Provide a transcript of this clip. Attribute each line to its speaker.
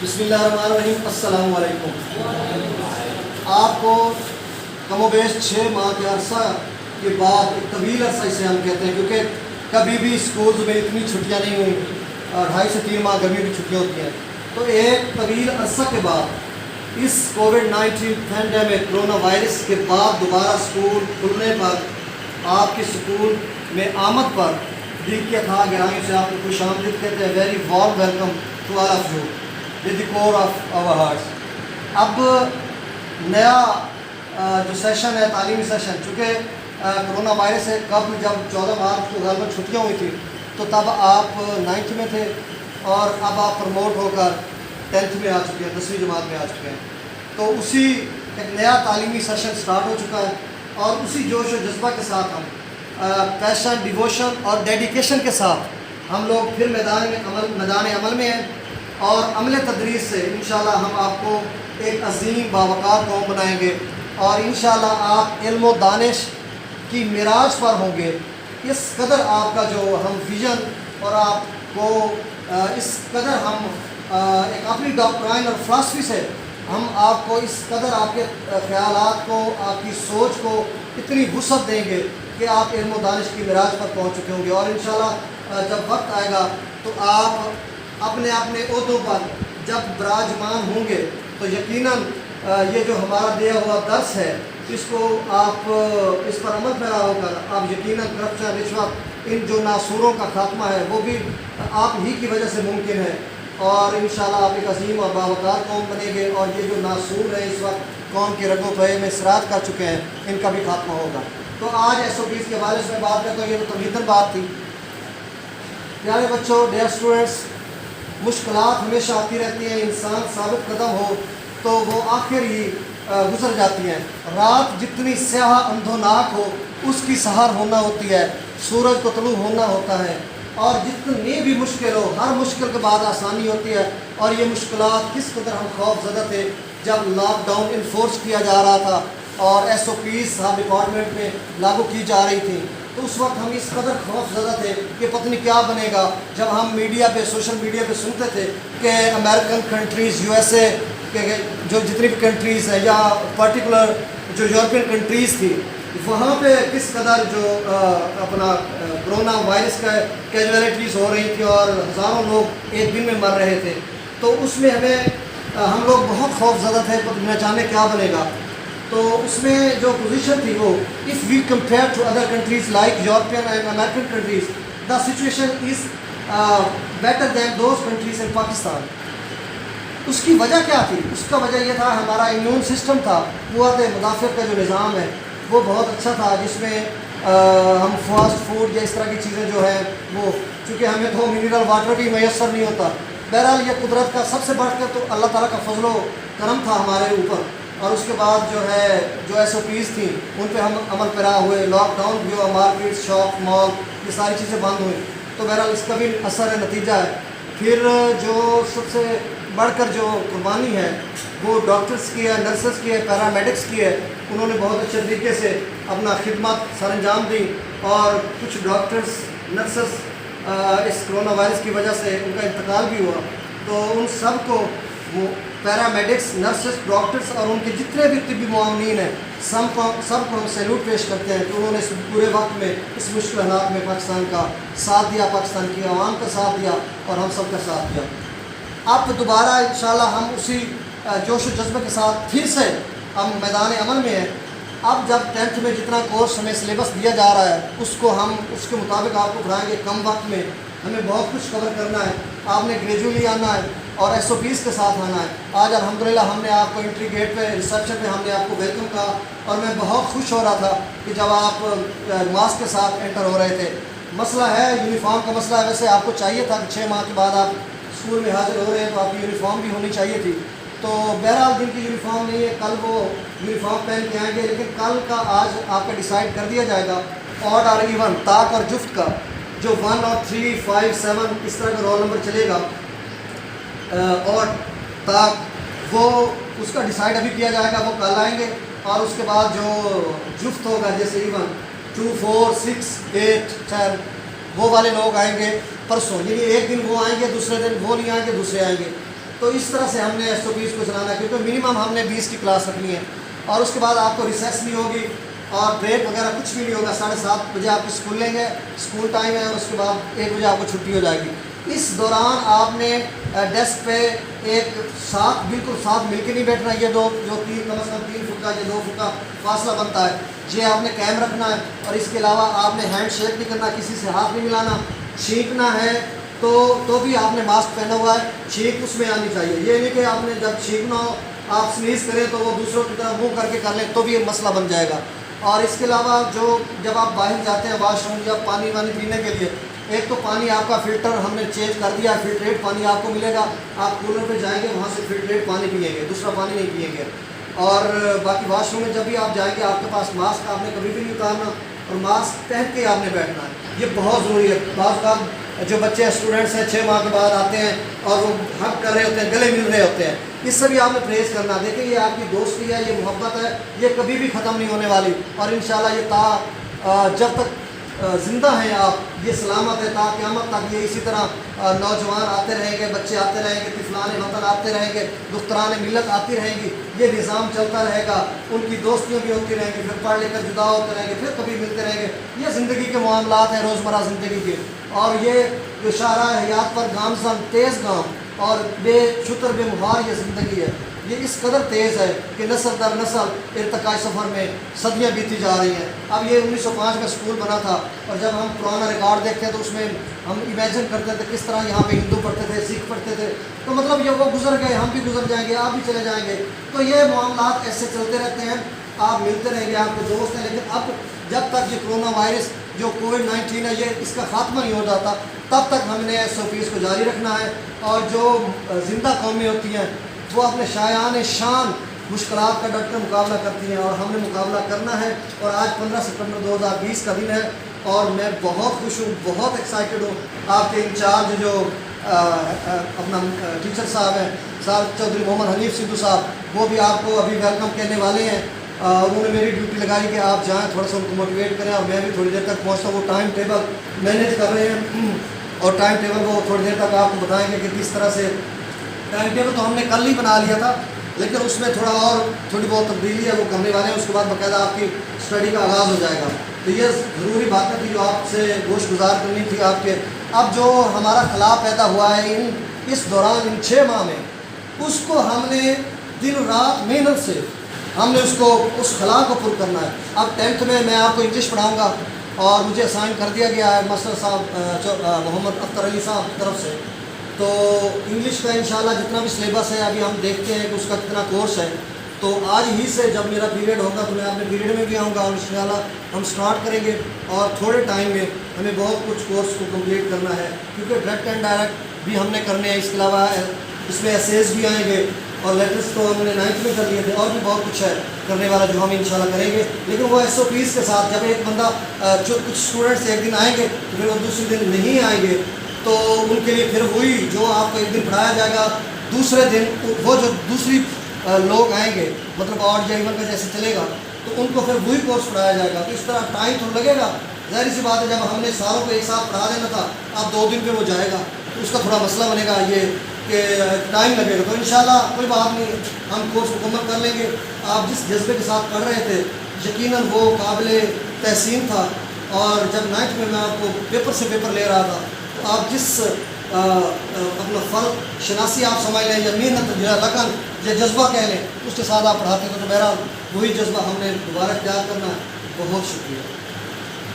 Speaker 1: بسم اللہ الرحمن الرحیم. السلام علیکم. آپ کو کم و بیش 6 ماہ کے عرصہ کے بعد ایک طویل عرصہ اسے ہم کہتے ہیں، کیونکہ کبھی بھی اسکولز میں اتنی چھٹیاں نہیں ہوئیں. 2.5 سے 3 ماہ گرمی کی چھٹیاں ہوتی ہیں. تو ایک طویل عرصہ کے بعد اس کووڈ-19 پینڈیمک کرونا وائرس کے بعد دوبارہ اسکول کھلنے پر آپ کے اسکول میں آمد پر دل کے تھا گرامی سے آپ کو خوش آمدید کہتے ہیں. Very warm welcome to all of you with the core of our hearts. اب نیا جو سیشن ہے، تعلیمی سیشن، چونکہ کرونا وائرس سے قبل جب 14 مارچ کو غالباً چھٹیاں ہوئی تھی تو تب آپ 9th میں تھے، اور اب آپ پروموٹ ہو کر 10th میں آ چکے ہیں، 10ویں جماعت میں آ چکے ہیں. تو اسی ایک نیا تعلیمی سیشن سٹارٹ ہو چکا ہے، اور اسی جوش و جذبہ کے ساتھ ہم پیشن، ڈیووشن اور ڈیڈیکیشن کے ساتھ ہم لوگ پھر میدان عمل میں ہیں، اور عمل تدریس سے انشاءاللہ ہم آپ کو ایک عظیم باوقار قوم بنائیں گے، اور انشاءاللہ آپ علم و دانش کی معراج پر ہوں گے. اس قدر آپ کا جو ہم ویژن اور آپ کو اس قدر ہم ایک اپنی ڈاکٹرائن اور فلاسفی سے ہم آپ کو اس قدر آپ کے خیالات کو، آپ کی سوچ کو اتنی وسعت دیں گے کہ آپ علم و دانش کی معراج پر پہنچ چکے ہوں گے. اور انشاءاللہ جب وقت آئے گا تو آپ اپنے عہدوں پر جب براجمان ہوں گے تو یقیناً یہ جو ہمارا دیا ہوا درس ہے اس کو آپ اس پر عمل پیرا ہو کر آپ یقیناً کرپشن، رشوت، ان جو ناسوروں کا خاتمہ ہے وہ بھی آپ ہی کی وجہ سے ممکن ہے، اور انشاءاللہ آپ ایک عظیم اور باوقار قوم بنیں گے، اور یہ جو ناسور ہیں اس وقت قوم کے رگوں پہ میں سراج کر چکے ہیں، ان کا بھی خاتمہ ہوگا. تو آج SOPs کے بارے میں بات کرتا ہوں. یہ تو تمہیدن بات تھی. پیارے بچوں، ڈیئر اسٹوڈنٹس، مشکلات ہمیشہ آتی رہتی ہیں. انسان ثابت قدم ہو تو وہ آخر ہی گزر جاتی ہیں. رات جتنی سیاہ اندھوناک ہو اس کی سحر ہونا ہوتی ہے، سورج کو طلوع ہونا ہوتا ہے، اور جتنی بھی مشکل ہو ہر مشکل کے بعد آسانی ہوتی ہے. اور یہ مشکلات کس قدر ہم خوف زدہ تھے جب لاک ڈاؤن انفورس کیا جا رہا تھا اور SOPs ہر ڈپارٹمنٹ میں لاگو کی جا رہی تھی، تو اس وقت ہم اس قدر خوف زدہ تھے کہ پتہ نہیں کیا بنے گا. جب ہم میڈیا پہ، سوشل میڈیا پہ سنتے تھے کہ امریکن کنٹریز، USA کہ جو جتنی بھی کنٹریز ہیں، یا پرٹیکولر جو یورپین کنٹریز تھی، وہاں پہ کس قدر جو اپنا کرونا وائرس کا کیجویلٹیز ہو رہی تھی اور ہزاروں لوگ ایک دن میں مر رہے تھے. تو اس میں ہم لوگ بہت خوف زدہ تھے، نہ جانے کیا بنے گا. تو اس میں جو پوزیشن تھی وہ if we compare to other countries like European and American countries, the situation is better than those countries in Pakistan. اس کی وجہ کیا تھی؟ اس کا وجہ یہ تھا ہمارا امیون سسٹم تھا، قوت مدافعت کا جو نظام ہے وہ بہت اچھا تھا، جس میں ہم فاسٹ فوڈ یا اس طرح کی چیزیں جو ہیں وہ، چونکہ ہمیں تو منرل واٹر بھی میسر نہیں ہوتا. بہرحال یہ قدرت کا سب سے بڑھ کر تو اللہ تعالیٰ کا فضل و کرم تھا ہمارے اوپر. اور اس کے بعد جو ہے جو SOPs تھیں ان پہ ہم عمل پیرا ہوئے. لاک ڈاؤن بھی ہوا، مارکیٹ، شاپ، مال، یہ ساری چیزیں بند ہوئیں. تو بہرحال اس کا بھی اثر ہے، نتیجہ ہے. پھر جو سب سے بڑھ کر جو قربانی ہے وہ ڈاکٹرز کی ہے، نرسز کی ہے، پیرامیڈکس کی ہے. انہوں نے بہت اچھے طریقے سے اپنا خدمات سر انجام دی، اور کچھ ڈاکٹرز، نرسز اس کرونا وائرس کی وجہ سے ان کا انتقال بھی ہوا. تو ان سب کو وہ پیرامیڈکس، نرسز، ڈاکٹرز اور ان کے جتنے بھی طبی معاونین ہیں سب کو ہم سیلوٹ پیش کرتے ہیں کہ انہوں نے اس پورے وقت میں، اس مشکل حالات میں پاکستان کا ساتھ دیا، پاکستان کی عوام کا ساتھ دیا، اور ہم سب کا ساتھ دیا. اب دوبارہ انشاءاللہ ہم اسی جوش و جذبے کے ساتھ پھر سے ہم میدان عمل میں ہیں. اب جب 10th میں جتنا کورس ہمیں سلیبس دیا جا رہا ہے اس کو ہم اس کے مطابق آپ کو پڑھائیں گے. کم وقت میں ہمیں بہت کچھ کور کرنا ہے. آپ نے گریجولی آنا ہے اور SOPs کے ساتھ آنا ہے. آج الحمدللہ ہم نے آپ کو انٹری گیٹ پہ، ریسیپشن پہ ہم نے آپ کو ویلکم کہا، اور میں بہت خوش ہو رہا تھا کہ جب آپ ماسک کے ساتھ انٹر ہو رہے تھے. مسئلہ ہے یونیفارم کا مسئلہ ہے. ویسے آپ کو چاہیے تھا کہ 6 ماہ کے بعد آپ اسکول میں حاضر ہو رہے ہیں تو آپ کی یونیفارم بھی ہونی چاہیے تھی. تو بہرحال جن کی یونیفارم نہیں ہے کل وہ یونیفارم پہن کے آئیں گے، لیکن کل کا آج آپ کا ڈیسائیڈ کر دیا جائے گا آڈ اور ایون، طاق اور جفت کا، جو 1 اور 3، 5، 7 اس طرح کا رول نمبر چلے گا. اور طاق وہ اس کا ڈیسائیڈ ابھی کیا جائے گا، وہ کل آئیں گے. اور اس کے بعد جو جفت ہوگا جیسے ایون 2، 4، 6، 8، 10 وہ والے لوگ آئیں گے پرسوں. یعنی ایک دن وہ آئیں گے، دوسرے دن وہ نہیں آئیں گے، دوسرے آئیں گے. تو اس طرح سے ہم نے SOPs کو چلانا ہے، کیونکہ منیمم ہم نے 20 کی کلاس رکھنی ہے، اور اس کے بعد آپ کو ریسیس نہیں ہوگی اور بریک وغیرہ کچھ بھی نہیں ہوگا. 7:30 بجے آپ کو اسکول لیں گے، اسکول ٹائم ہے، اور اس کے بعد 1 بجے آپ کو چھٹی ہو جائے گی. اس دوران آپ نے ڈیسک پہ ایک ساتھ بالکل ساتھ مل کے نہیں بیٹھنا. یہ جو کم از کم 3 فٹ کا یا 2 فٹ کا فاصلہ بنتا ہے، یہ آپ نے قائم رکھنا ہے. اور اس کے علاوہ آپ نے ہینڈ شیک نہیں کرنا، کسی سے ہاتھ نہیں ملانا. چھینکنا ہے تو بھی آپ نے ماسک پہنا ہوا ہے، چھینک اس میں آنی چاہیے. یہ نہیں کہ آپ نے جب چھینکنا ہو آپ سنیز کریں تو وہ دوسروں کی طرح منہ کر کے کر لیں، تو بھی یہ مسئلہ بن جائے گا. اور اس کے علاوہ جب آپ باہر جاتے ہیں واش روم یا پانی پینے کے لیے، ایک تو پانی آپ کا فلٹر ہم نے چینج کر دیا، فلٹریٹ پانی آپ کو ملے گا. آپ کولر پہ جائیں گے وہاں سے فلٹریٹ پانی پئیں گے، دوسرا پانی نہیں پئیں گے. اور باقی واش روم میں جب بھی آپ جائیں گے آپ کے پاس ماسک آپ نے کبھی بھی نہیں اتارنا، اور ماسک پہن کے آپ نے بیٹھنا ہے. یہ بہت ضروری ہے. بعض اوقات جو بچے اسٹوڈنٹس ہیں 6 ماہ کے بعد آتے ہیں اور وہ ہگ کر رہے ہوتے ہیں، گلے مل رہے ہوتے ہیں، اس سے بھی آپ نے پرہیز کرنا. دیکھیں یہ آپ کی دوستی ہے، یہ محبت ہے، یہ کبھی بھی ختم نہیں ہونے والی. اور انشاءاللہ یہ جب تک زندہ ہیں آپ، یہ سلامت ہے تا قیامت تک. یہ اسی طرح نوجوان آتے رہیں گے، بچے آتے رہیں گے، طفلان وطن آتے رہیں گے، دختران ملت آتی رہیں گی. یہ نظام چلتا رہے گا. ان کی دوستیاں بھی ہوتی رہیں گی، پھر پڑھ لے کر جدا ہوتے رہیں گے، پھر کبھی ملتے رہیں گے. یہ زندگی کے معاملات ہیں روزمرہ زندگی کے. اور یہ جو شاہراہ حیات پر گامزن تیز گام اور بے شتر بے مہار یہ زندگی ہے، یہ اس قدر تیز ہے کہ نسل در نسل ارتقاء سفر میں صدیاں بیتی جا رہی ہیں. اب یہ 1905 کا اسکول بنا تھا، اور جب ہم پرانا ریکارڈ دیکھتے ہیں تو اس میں ہم امیجن کرتے تھے کس طرح یہاں پہ ہندو پڑھتے تھے، سکھ پڑھتے تھے. تو مطلب یہ وہ گزر گئے، ہم بھی گزر جائیں گے، آپ بھی چلے جائیں گے. تو یہ معاملات ایسے چلتے رہتے ہیں، آپ ملتے رہیں گے، آپ کے دوست ہیں. لیکن اب جب تک یہ کرونا وائرس جو کووڈ-19 ہے یہ اس کا خاتمہ نہیں ہو جاتا، تب تک ہم نے SOPs کو جاری رکھنا ہے. اور جو زندہ قومیں ہوتی ہیں وہ اپنے شایان شان مشکلات کا ڈٹ کر مقابلہ کرتی ہیں، اور ہم نے مقابلہ کرنا ہے. اور آج 15 ستمبر 2020 کا دن ہے، اور میں بہت خوش ہوں، بہت ایکسائٹڈ ہوں. آپ کے انچارج جو اپنا ٹیچر صاحب ہیں، صاحب چودھری محمد حنیف سدھو صاحب، وہ بھی آپ کو ابھی ویلکم کہنے والے ہیں. انہوں نے میری ڈیوٹی لگائی کہ آپ جائیں، تھوڑا سا ان کو موٹیویٹ کریں، اور میں بھی تھوڑی دیر تک پہنچتا ہوں. وہ ٹائم ٹیبل مینیج کر رہے ہیں، اور ٹائم ٹیبل وہ تھوڑی دیر تک آپ کو بتائیں گے کہ کس طرح سے. ٹائم ٹیبل تو ہم نے کل ہی بنا لیا تھا، لیکن اس میں تھوڑی بہت تبدیلی ہے وہ کرنے والے ہیں. اس کے بعد باقاعدہ آپ کی اسٹڈی کا آغاز ہو جائے گا. تو یہ ضروری باتیں تھی جو آپ سے گوش گزار کرنی تھی آپ کے. اب جو ہمارا خلا پیدا ہوا ہے اس دوران ان 6 ماہ میں، اس کو ہم نے دن رات محنت سے ہم نے اس خلا کو پر کرنا ہے. اب 10th میں آپ کو انگلش پڑھاؤں گا، اور مجھے اسائن کر دیا گیا ہے ماسٹر صاحب محمد اختر علی صاحب کی طرف سے. تو انگلش کا انشاءاللہ جتنا بھی سلیبس ہے ابھی ہم دیکھتے ہیں کہ اس کا کتنا کورس ہے. تو آج ہی سے جب میرا پیریڈ ہوگا تو میں اپنے پیریڈ میں بھی آؤں گا، اور انشاءاللہ ہم سٹارٹ کریں گے. اور تھوڑے ٹائم میں ہمیں بہت کچھ کورس کو کمپلیٹ کرنا ہے، کیونکہ ڈائریکٹ اینڈ ڈائریکٹ بھی ہم نے کرنے ہیں. اس کے علاوہ اس میں ایسیز بھی آئیں گے، اور لیٹرس تو ہم نے 9th میں کر لیے تھے، اور بھی بہت کچھ ہے کرنے والا جو ہم انشاءاللہ کریں گے. لیکن وہ SOPs کے ساتھ. جب ایک بندہ کچھ اسٹوڈنٹس ایک دن آئیں گے تو پھر وہ دوسرے دن نہیں آئیں گے، تو ان کے لیے پھر وہی جو آپ کو ایک دن پڑھایا جائے گا، دوسرے دن وہ جو دوسری لوگ آئیں گے، مطلب آڈ یا ایون کا جیسے چلے گا، تو ان کو پھر وہی کورس پڑھایا جائے گا. تو اس طرح ٹائم تو لگے گا، ظاہر سی بات ہے. جب ہم نے سالوں کو ایک ساتھ پڑھا دینا تھا، اب 2 دن پہ وہ جائے گا، تو اس کا تھوڑا مسئلہ بنے گا یہ کہ ٹائم لگے گا. تو انشاءاللہ کوئی بات نہیں، ہم کورس مکمل کر لیں گے. آپ جس جذبے کے ساتھ پڑھ رہے تھے یقیناً وہ قابل تحسین تھا. اور جب 9th میں آپ کو پیپر سے پیپر لے رہا تھا، تو آپ جس اپنا فرق شناسی آپ سمجھ لیں، یا محنت یا لگن یا جذبہ کہہ لیں، اس کے ساتھ آپ پڑھاتے تھے. تو بہرحال وہی جذبہ ہم نے دوبارہ اختیار کرنا ہے. بہت شکریہ.